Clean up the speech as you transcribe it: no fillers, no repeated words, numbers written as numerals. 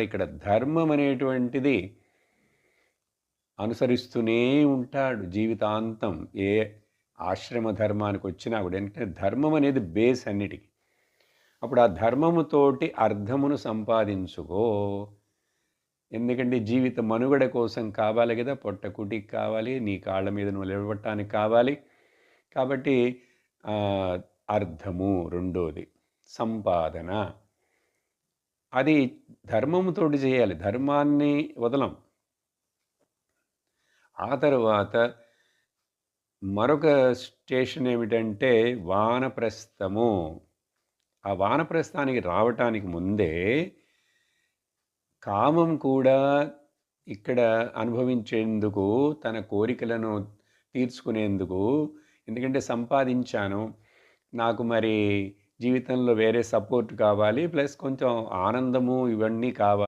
ఇక్కడ ధర్మం అనేటువంటిది అనుసరిస్తూనే ఉంటాడు జీవితాంతం. ఏ ఆశ్రమ ధర్మానికి వచ్చినా కూడా ఏంటంటే ధర్మం అనేది బేస్ అన్నిటికీ. అప్పుడు ఆ ధర్మముతోటి అర్థమును సంపాదించుకో. ఎందుకంటే జీవిత మనుగడ కోసం కావాలి కదా, పొట్టకుటికి కావాలి, నీ కాళ్ళ మీద నువ్వు నిలబడటానికి కావాలి. కాబట్టి అర్థము రెండోది సంపాదన. అది ధర్మముతోటి చేయాలి, ధర్మాన్ని వదలం. ఆ తరువాత మరొక స్టేషన్ ఏమిటంటే వానప్రస్థము. ఆ వానప్రస్థానికి రావటానికి ముందే కామం కూడా ఇక్కడ అనుభవించేందుకు, తన కోరికలను తీర్చుకునేందుకు, ఎందుకంటే సంపాదించాను, నాకు మరి జీవితంలో వేరే సపోర్ట్ కావాలి, ప్లస్ కొంచెం ఆనందము ఇవన్నీ కావాలి.